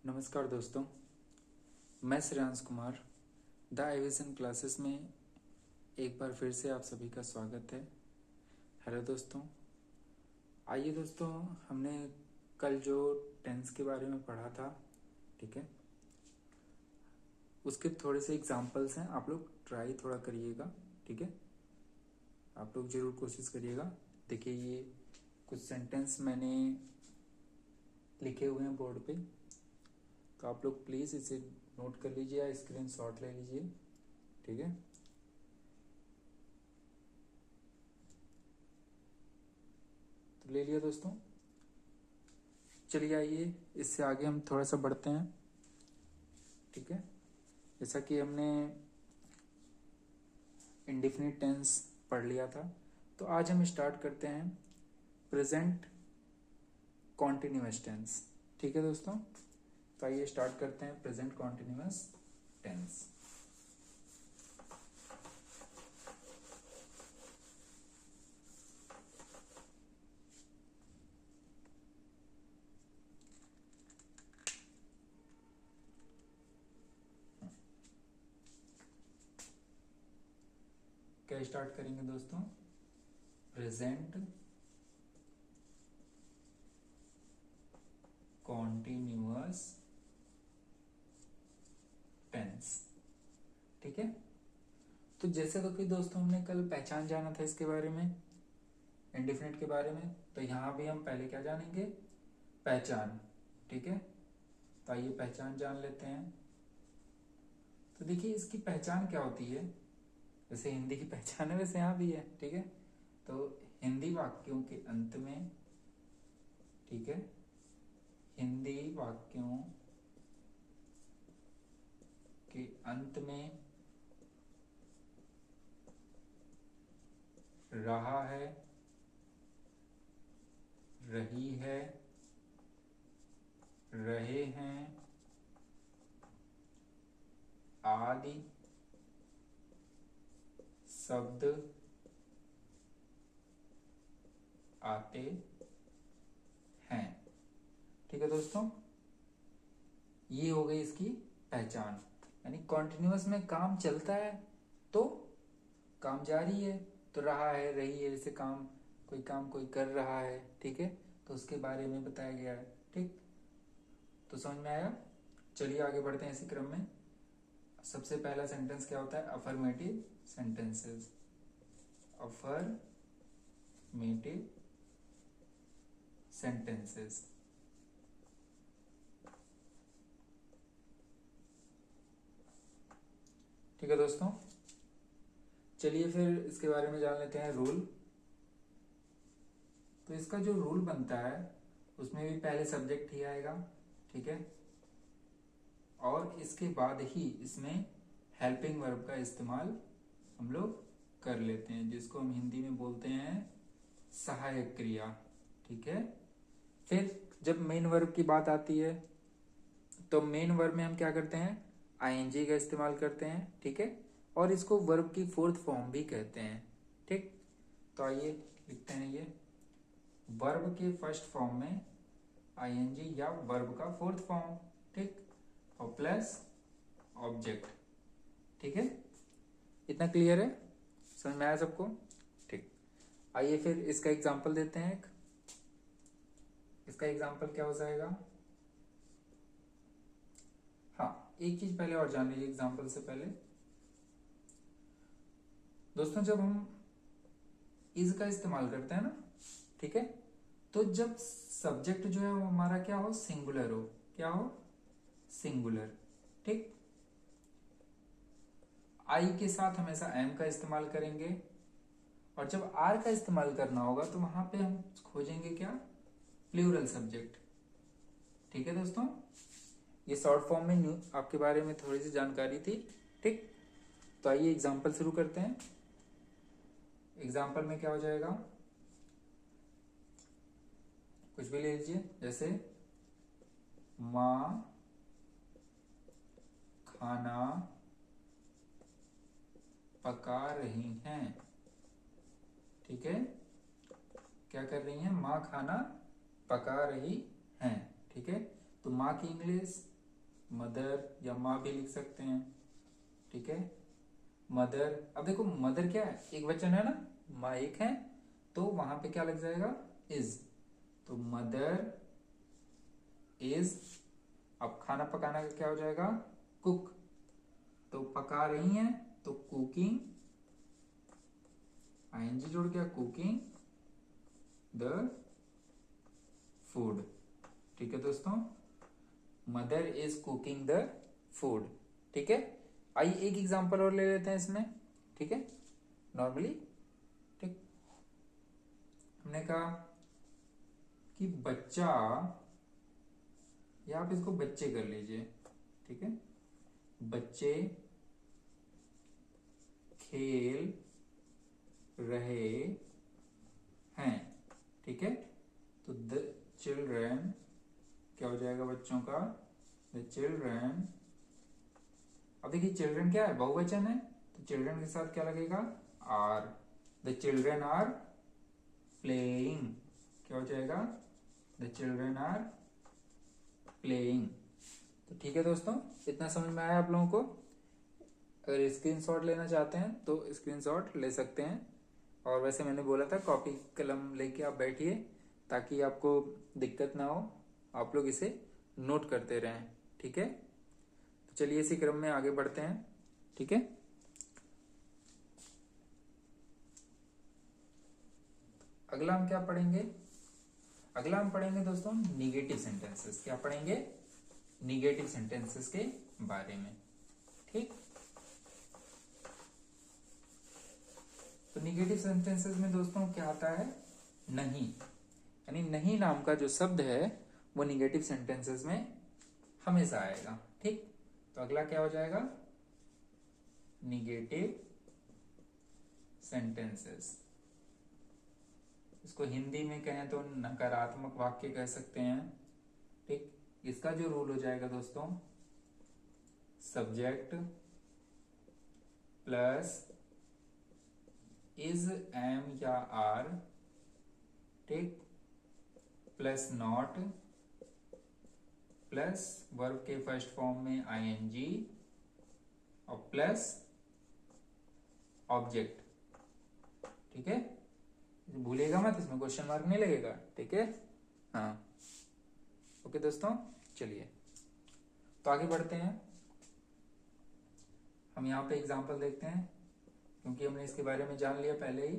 नमस्कार दोस्तों, मैं Shreyansh Kumar the aviation classes में एक बार फिर से आप सभी का स्वागत है। हेलो दोस्तों, आइए दोस्तों, हमने कल जो टेंस के बारे में पढ़ा था, ठीक है, उसके थोड़े से एग्जाम्पल्स हैं। आप लोग ट्राई थोड़ा करिएगा, ठीक है, आप लोग ज़रूर कोशिश करिएगा। देखिए, ये कुछ सेंटेंस मैंने लिखे हुए हैं बोर्ड पे, तो आप लोग प्लीज़ इसे नोट कर लीजिए या स्क्रीनशॉट ले लीजिए, ठीक है। तो ले लिया दोस्तों। चलिए आइए इससे आगे हम थोड़ा सा बढ़ते हैं, ठीक है। जैसा कि हमने इंडेफिनिट टेंस पढ़ लिया था, तो आज हम स्टार्ट करते हैं प्रेजेंट कॉन्टिन्यूअस टेंस, ठीक है दोस्तों। तो आइए स्टार्ट करते हैं प्रेजेंट कॉन्टिन्यूअस टेंस। क्या स्टार्ट करेंगे दोस्तों? प्रेजेंट कॉन्टिन्यूअस टेंस, ठीक है। तो जैसे तो कि दोस्तों हमने कल पहचान जाना था इसके बारे में, इंडेफिनिट के बारे में, तो यहाँ भी हम पहले क्या जानेंगे? पहचान, ठीक है। तो आइए पहचान जान लेते हैं। तो देखिए, इसकी पहचान क्या होती है? जैसे हिंदी की पहचान है वैसे यहाँ भी है, ठीक है। तो हिंदी वाक्यों के अंत में, ठीक है, हिंदी वाक्यों के अंत में रहा है, रही है, रहे हैं आदि शब्द आते हैं, ठीक है दोस्तों। ये हो गई इसकी पहचान। यानी कॉन्टिन्यूअस में काम चलता है तो काम जारी है, तो रहा है, रही है, जैसे काम कोई कर रहा है, ठीक है, तो उसके बारे में बताया गया है, ठीक। तो समझ में आया? चलिए आगे बढ़ते हैं इसी क्रम में। सबसे पहला सेंटेंस क्या होता है? Affirmative sentences. अफर्मेटिव सेंटेंसेस, ठीक है दोस्तों। चलिए फिर इसके बारे में जान लेते हैं रूल। तो इसका जो रूल बनता है उसमें भी पहले सब्जेक्ट ही आएगा, ठीक है, और इसके बाद ही इसमें हेल्पिंग वर्ब का इस्तेमाल हम लोग कर लेते हैं, जिसको हम हिंदी में बोलते हैं सहायक क्रिया, ठीक है। फिर जब मेन वर्ब की बात आती है तो मेन वर्ब में हम क्या करते हैं? आईएनजी का इस्तेमाल करते हैं, ठीक है, और इसको वर्ब की फोर्थ फॉर्म भी कहते हैं, ठीक। तो आइए लिखते हैं, ये वर्ब के फर्स्ट फॉर्म में आईएनजी या वर्ब का फोर्थ फॉर्म, ठीक, और प्लस ऑब्जेक्ट, ठीक है। इतना क्लियर है? समझ में आया सबको? ठीक। आइए फिर इसका एग्जांपल देते हैं एक। इसका एग्जांपल क्या हो जाएगा? हाँ, एक चीज पहले और जान लीजिए एग्जांपल से पहले। दोस्तों, जब हम इज का इस्तेमाल करते हैं ना, ठीक है, तो जब सब्जेक्ट जो है वो हमारा क्या हो? सिंगुलर हो। क्या हो? सिंगुलर, ठीक। आई के साथ हमेशा एम का इस्तेमाल करेंगे, और जब आर का इस्तेमाल करना होगा तो वहां पे हम खोजेंगे क्या? प्लूरल सब्जेक्ट, ठीक है दोस्तों। ये शॉर्ट फॉर्म में न्यू आपके बारे में थोड़ी सी जानकारी थी, ठीक। तो आइए एग्जांपल शुरू करते हैं। एग्जांपल में क्या हो जाएगा? कुछ भी ले लीजिए, जैसे माँ खाना पका रही हैं, ठीक है। क्या कर रही हैं? माँ खाना पका रही हैं, ठीक है। तो माँ की इंग्लिश मदर या माँ भी लिख सकते हैं, ठीक है। मदर, अब देखो मदर क्या है, एक वचन है ना, माँ एक है, तो वहां पे क्या लग जाएगा, इज। तो मदर इज, अब खाना पकाना का क्या हो जाएगा, कुक। तो पका रही हैं तो कुकिंग, आईएनजी जुड़ गया, कुकिंग द फूड, ठीक है दोस्तों। Mother is cooking the food, ठीक है। आइए एक एग्जांपल और ले लेते हैं इसमें, ठीक है, नॉर्मली, ठीक। हमने कहा कि बच्चा, या आप इसको बच्चे कर लीजिए, ठीक है। बच्चे खेल रहे हैं, ठीक है। तो द चिल्ड्रन क्या हो जाएगा बच्चों का, द चिल्ड्रन। अब देखिए चिल्ड्रन क्या है, बहुवचन है, तो चिल्ड्रन के साथ क्या लगेगा, are. The children are playing, क्या हो जाएगा, द चिल्ड्रन आर प्लेइंग। तो ठीक है दोस्तों, इतना समझ में आया आप लोगों को। अगर स्क्रीनशॉट लेना चाहते हैं तो स्क्रीनशॉट ले सकते हैं, और वैसे मैंने बोला था कॉपी कलम लेके आप बैठिए, ताकि आपको दिक्कत ना हो, आप लोग इसे नोट करते रहें, ठीक है। तो चलिए इसी क्रम में आगे बढ़ते हैं, ठीक है। अगला हम क्या पढ़ेंगे, अगला हम पढ़ेंगे दोस्तों निगेटिव सेंटेंसेस। क्या पढ़ेंगे, निगेटिव सेंटेंसेस के बारे में, ठीक। तो निगेटिव सेंटेंसेस में दोस्तों क्या आता है, नहीं, यानी नहीं नाम का जो शब्द है वो निगेटिव सेंटेंसेस में हमेशा आएगा, ठीक। तो अगला क्या हो जाएगा, निगेटिव सेंटेंसेस। इसको हिंदी में कहें तो नकारात्मक वाक्य कह सकते हैं, ठीक। इसका जो रूल हो जाएगा दोस्तों, सब्जेक्ट प्लस इज, एम या आर, ठीक, प्लस नॉट, प्लस वर्ब के फर्स्ट फॉर्म में आईएनजी, और प्लस ऑब्जेक्ट, ठीक है। भूलिएगा मत, इसमें क्वेश्चन मार्क नहीं लगेगा, ठीक है। हाँ, ओके दोस्तों, चलिए तो आगे बढ़ते हैं। हम यहाँ पे एग्जाम्पल देखते हैं, क्योंकि हमने इसके बारे में जान लिया पहले ही,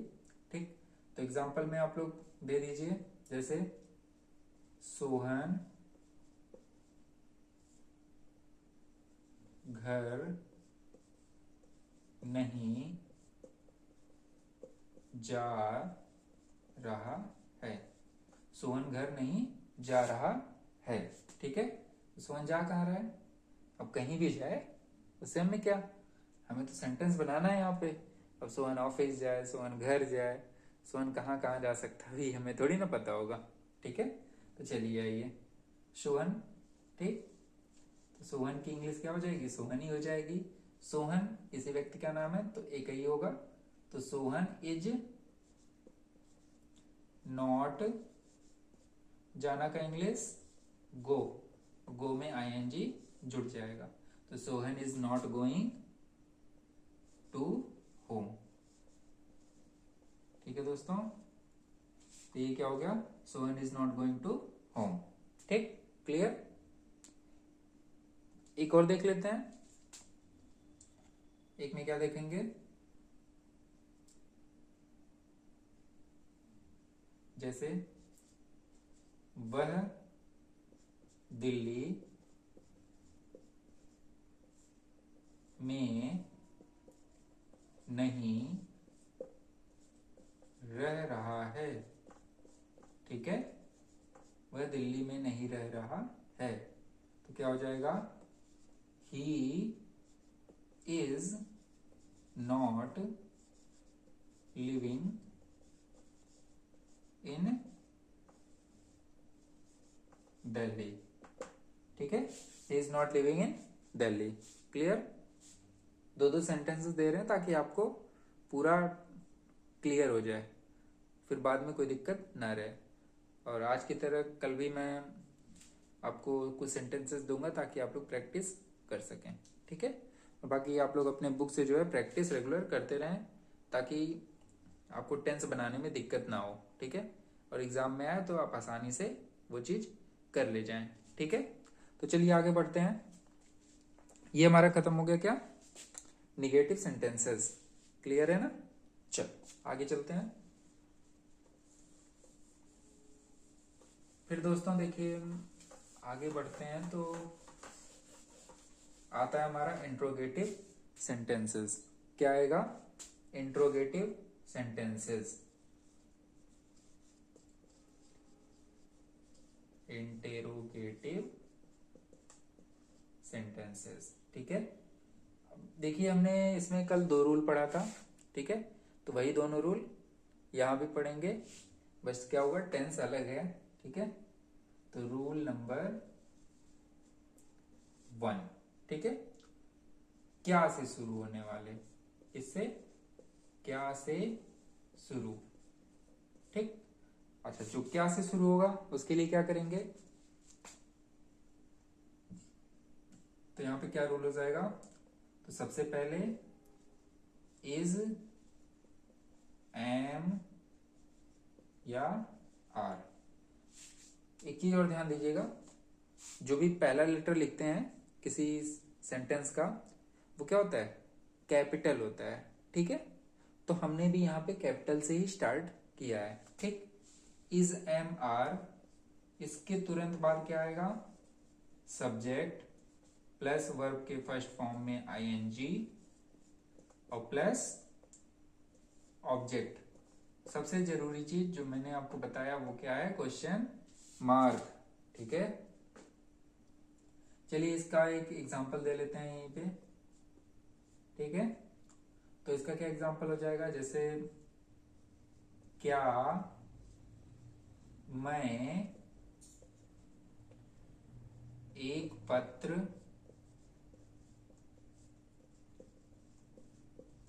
ठीक। तो एग्जाम्पल में आप लोग दे दीजिए, जैसे सोहन घर नहीं जा रहा है। सोहन घर नहीं जा रहा है, ठीक है। तो सोहन जा कहाँ रहा है, अब कहीं भी जाए उससे हमें क्या, हमें तो सेंटेंस बनाना है यहाँ पे। अब सोहन ऑफिस जाए, सोहन घर जाए, सोहन कहाँ कहाँ जा सकता है हमें थोड़ी ना पता होगा, ठीक है। तो चलिए आइए, सोहन, ठीक। तो सोहन की इंग्लिश क्या हो जाएगी, सोहन ही हो जाएगी। सोहन किसी व्यक्ति का नाम है तो एक ही होगा, तो सोहन इज नॉट, जाना का इंग्लिश गो, गो में आईएनजी जुड़ जाएगा, तो Sohan is not going to home, ठीक है दोस्तों। तो ये क्या हो गया, Sohan is not going to home, ठीक, क्लियर। एक और देख लेते हैं, एक में क्या देखेंगे, जैसे वह दिल्ली में नहीं रह रहा है, ठीक है। वह दिल्ली में नहीं रह रहा है, तो क्या हो जाएगा, he is not living in Delhi, ठीक है। He is not living in Delhi, clear. दो दो सेंटेंसेस दे रहे हैं ताकि आपको पूरा क्लियर हो जाए, फिर बाद में कोई दिक्कत ना रहे। और आज की तरह कल भी मैं आपको कुछ सेंटेंसेस दूंगा ताकि आप लोग प्रैक्टिस कर सकें, ठीक है। और बाकी आप लोग अपने बुक से जो है प्रैक्टिस रेगुलर करते रहें ताकि आपको टेंस बनाने में दिक्कत ना हो, ठीक है। और एग्जाम में आए तो आप आसानी से वो चीज कर ले जाएं, ठीक है। तो चलिए आगे बढ़ते हैं। ये हमारा खत्म हो गया क्या, निगेटिव सेंटेंसेस, क्लियर है ना। चल आगे चलते हैं। फिर दोस्तों देखिए आगे बढ़ते हैं तो आता है हमारा इंट्रोगेटिव सेंटेंसेस। क्या आएगा, इंट्रोगेटिव सेंटेंसेस, इंटेरोगेटिव सेंटेंसेस, ठीक है। देखिए हमने इसमें कल 2 रूल पढ़ा था, ठीक है। तो वही दोनों रूल यहां भी पढ़ेंगे, बस क्या होगा टेंस अलग है, ठीक है। तो रूल नंबर 1, ठीक है, क्या से शुरू होने वाले, इससे क्या से शुरू, ठीक। अच्छा जो क्या से शुरू होगा उसके लिए क्या करेंगे, तो यहां पे क्या रूल हो जाएगा, तो सबसे पहले इज, एम या आर। एक चीज और ध्यान दीजिएगा, जो भी पहला लेटर लिखते हैं किसी सेंटेंस का वो क्या होता है, कैपिटल होता है, ठीक है। तो हमने भी यहाँ पे कैपिटल से ही स्टार्ट किया है, ठीक। इज, एम, आर, इसके तुरंत बाद क्या आएगा, सब्जेक्ट प्लस वर्ब के फर्स्ट फॉर्म में आईएनजी और प्लस ऑब्जेक्ट। सबसे जरूरी चीज जो मैंने आपको बताया वो क्या है, क्वेश्चन मार्क, ठीक है। चलिए इसका एक एग्जांपल दे लेते हैं यहीं पे, ठीक है। तो इसका क्या एग्जांपल हो जाएगा, जैसे क्या मैं एक पत्र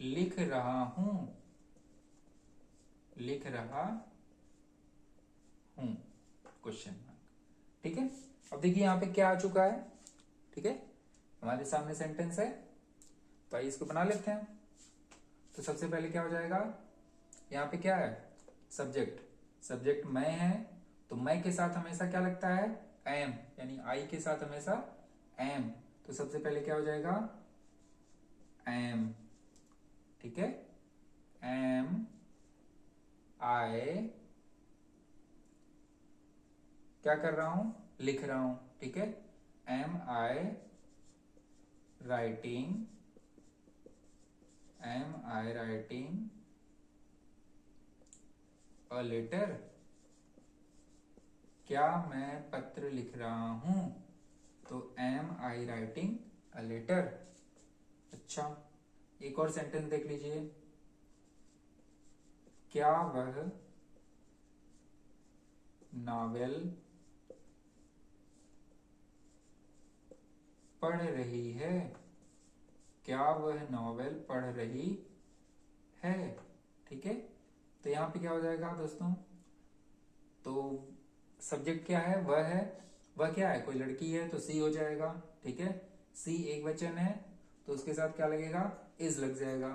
लिख रहा हूं, लिख रहा हूं, क्वेश्चन मार्क, ठीक है। अब देखिए यहां पे क्या आ चुका है, ठीक है, हमारे सामने सेंटेंस है, तो आइए इसको बना लेते हैं। तो सबसे पहले क्या हो जाएगा, यहाँ पे क्या है, सब्जेक्ट, सब्जेक्ट मैं है, तो मैं के साथ हमेशा क्या लगता है, एम, यानी आई के साथ हमेशा एम। तो सबसे पहले क्या हो जाएगा, एम, ठीक है, एम आई, क्या कर रहा हूं, लिख रहा हूं, ठीक है। Am I writing, am I writing a letter, क्या मैं पत्र लिख रहा हूं, तो am I writing a letter. अच्छा एक और सेंटेंस देख लीजिए, क्या वह नॉवेल पढ़ रही है, क्या वह नॉवेल पढ़ रही है, ठीक है। तो यहां पे क्या हो जाएगा दोस्तों, तो सब्जेक्ट क्या है, वह क्या है, कोई लड़की है तो सी हो जाएगा, ठीक है। सी एक वचन है तो उसके साथ क्या लगेगा, इज लग जाएगा।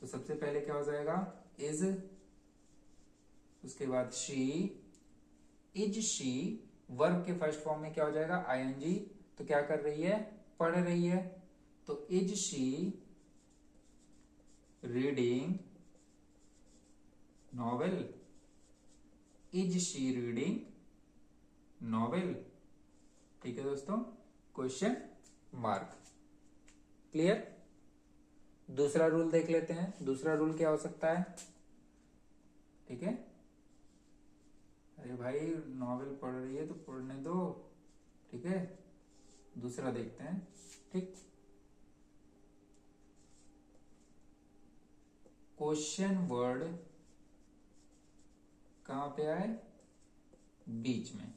तो सबसे पहले क्या हो जाएगा, इज, उसके बाद शी, इज शी, वर्ब के फर्स्ट फॉर्म में क्या हो जाएगा, आईएनजी। तो क्या कर रही है, पढ़ रही है, तो is she reading novel, is she reading novel, ठीक है दोस्तों, क्वेश्चन मार्क, क्लियर। दूसरा रूल देख लेते हैं, दूसरा रूल क्या हो सकता है, ठीक है। अरे भाई नॉवेल पढ़ रही है तो पढ़ने दो, ठीक है। दूसरा देखते हैं, ठीक। क्वेश्चन वर्ड कहां पे आए, बीच में,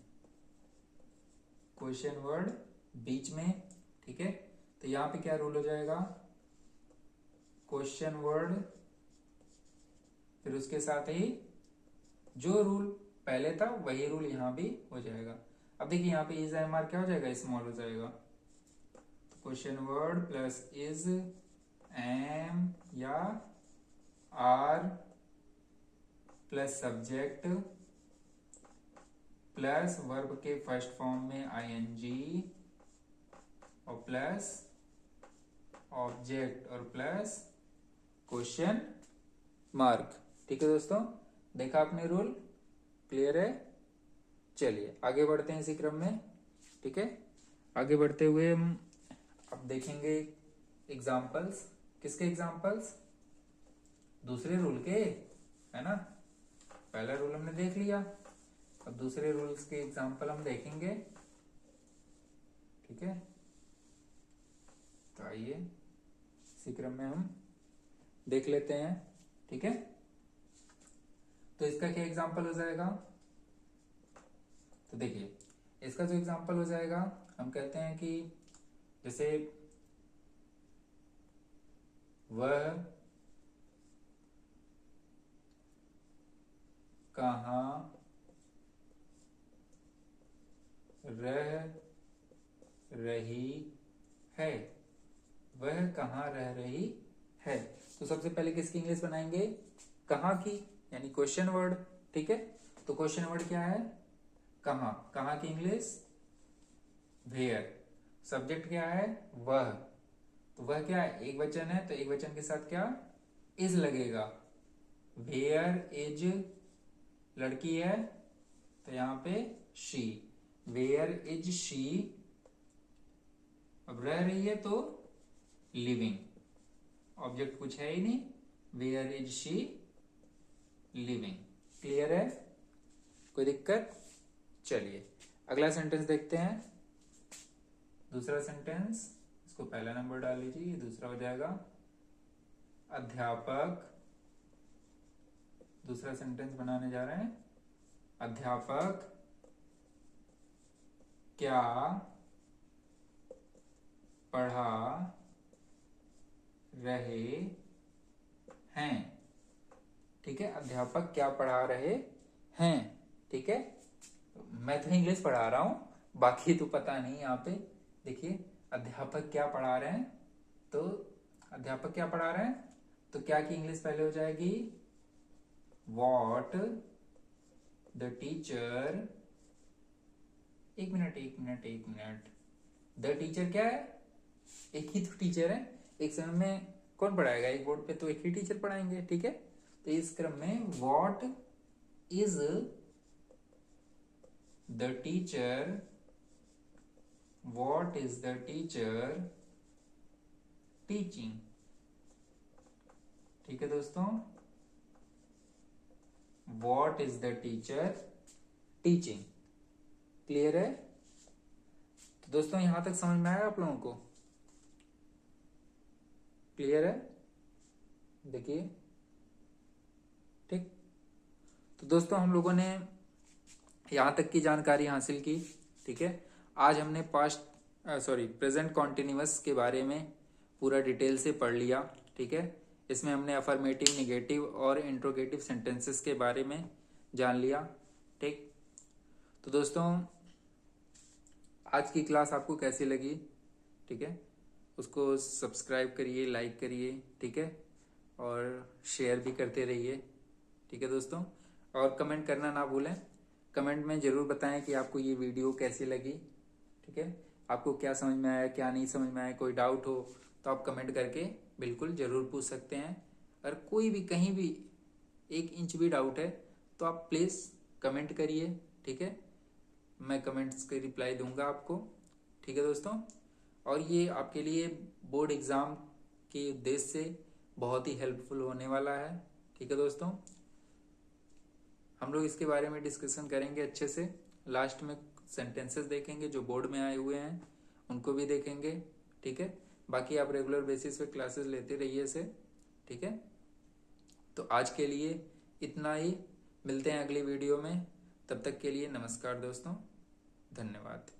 क्वेश्चन वर्ड बीच में, ठीक है। तो यहां पे क्या रूल हो जाएगा, क्वेश्चन वर्ड फिर उसके साथ ही जो रूल पहले था वही रूल यहां भी हो जाएगा। अब देखिए यहाँ पे इज एम आर क्या हो जाएगा, स्मॉल हो जाएगा। तो question word plus is am या are plus subject plus verb के फर्स्ट फॉर्म में आईएनजी और प्लस ऑब्जेक्ट और प्लस क्वेश्चन मार्क। ठीक है दोस्तों, देखा आपने रूल, क्लियर है। चलिए आगे बढ़ते हैं इसी क्रम में। ठीक है, आगे बढ़ते हुए हम अब देखेंगे एग्जाम्पल्स। किसके एग्जाम्पल्स? दूसरे रूल के, है ना। पहला रूल हमने देख लिया, अब दूसरे रूल्स के एग्जाम्पल हम देखेंगे। ठीक है, तो आइए इसी क्रम में हम देख लेते हैं। ठीक है, तो इसका क्या एग्जाम्पल हो जाएगा? तो देखिए इसका जो एग्जाम्पल हो जाएगा, हम कहते हैं कि जैसे वह कहाँ रह रही है, वह कहाँ रह रही है। तो सबसे पहले किसकी इंग्लिश बनाएंगे? कहाँ की, यानी क्वेश्चन वर्ड। ठीक है, तो क्वेश्चन वर्ड क्या है? कहाँ। कहाँ की इंग्लिश? वेयर। सब्जेक्ट क्या है? वह। तो वह क्या है? एक वचन है, तो एक वचन के साथ क्या? इज लगेगा। वेयर इज लड़की है, तो यहां पे शी। Where is she. अब रह रही है तो लिविंग। ऑब्जेक्ट कुछ है ही नहीं, where is she living. Clear है, कोई दिक्कत? चलिए अगला सेंटेंस देखते हैं। दूसरा सेंटेंस, इसको पहला नंबर डाल लीजिए, ये दूसरा हो जाएगा। अध्यापक, दूसरा सेंटेंस बनाने जा रहे हैं। अध्यापक क्या पढ़ा रहे हैं। ठीक है, अध्यापक क्या पढ़ा रहे हैं। ठीक है, मैं तो इंग्लिश पढ़ा रहा हूं, बाकी तो पता नहीं। यहाँ पे देखिए अध्यापक क्या पढ़ा रहे हैं, तो अध्यापक क्या पढ़ा रहे हैं, तो क्या की इंग्लिश पहले हो जाएगी? वॉट द टीचर, एक मिनट, द टीचर क्या है? एक ही तो टीचर है, एक समय में कौन पढ़ाएगा? एक बोर्ड पे तो एक ही टीचर पढ़ाएंगे। ठीक है, तो इस क्रम में what is the teacher, what is the teacher teaching. ठीक है दोस्तों, what is the teacher teaching. Clear है? तो दोस्तों यहां तक समझ में आया आप लोगों को? क्लियर है? देखिए, ठीक। तो दोस्तों हम लोगों ने यहां तक की जानकारी हासिल की। ठीक है, आज हमने प्रेजेंट कॉन्टिन्यूअस के बारे में पूरा डिटेल से पढ़ लिया। ठीक है, इसमें हमने अफर्मेटिव, निगेटिव और इंट्रोगेटिव सेंटेंसेस के बारे में जान लिया। ठीक, तो दोस्तों आज की क्लास आपको कैसी लगी? ठीक है, उसको सब्सक्राइब करिए, लाइक करिए। ठीक है, और शेयर भी करते रहिए। ठीक है दोस्तों, और कमेंट करना ना भूलें। कमेंट में जरूर बताएं कि आपको ये वीडियो कैसी लगी। ठीक है, आपको क्या समझ में आया, क्या नहीं समझ में आया। कोई डाउट हो तो आप कमेंट करके बिल्कुल जरूर पूछ सकते हैं। और कोई भी कहीं भी 1 इंच भी डाउट है तो आप प्लीज़ कमेंट करिए। ठीक है, मैं कमेंट्स के रिप्लाई दूंगा आपको। ठीक है दोस्तों, और ये आपके लिए बोर्ड एग्ज़ाम के उद्देश्य से बहुत ही हेल्पफुल होने वाला है। ठीक है दोस्तों, हम लोग इसके बारे में डिस्कशन करेंगे अच्छे से। लास्ट में सेंटेंसेस देखेंगे जो बोर्ड में आए हुए हैं, उनको भी देखेंगे। ठीक है, बाकी आप रेगुलर बेसिस पे क्लासेस लेते रहिए इसे। ठीक है, तो आज के लिए इतना ही। मिलते हैं अगली वीडियो में, तब तक के लिए नमस्कार दोस्तों, धन्यवाद।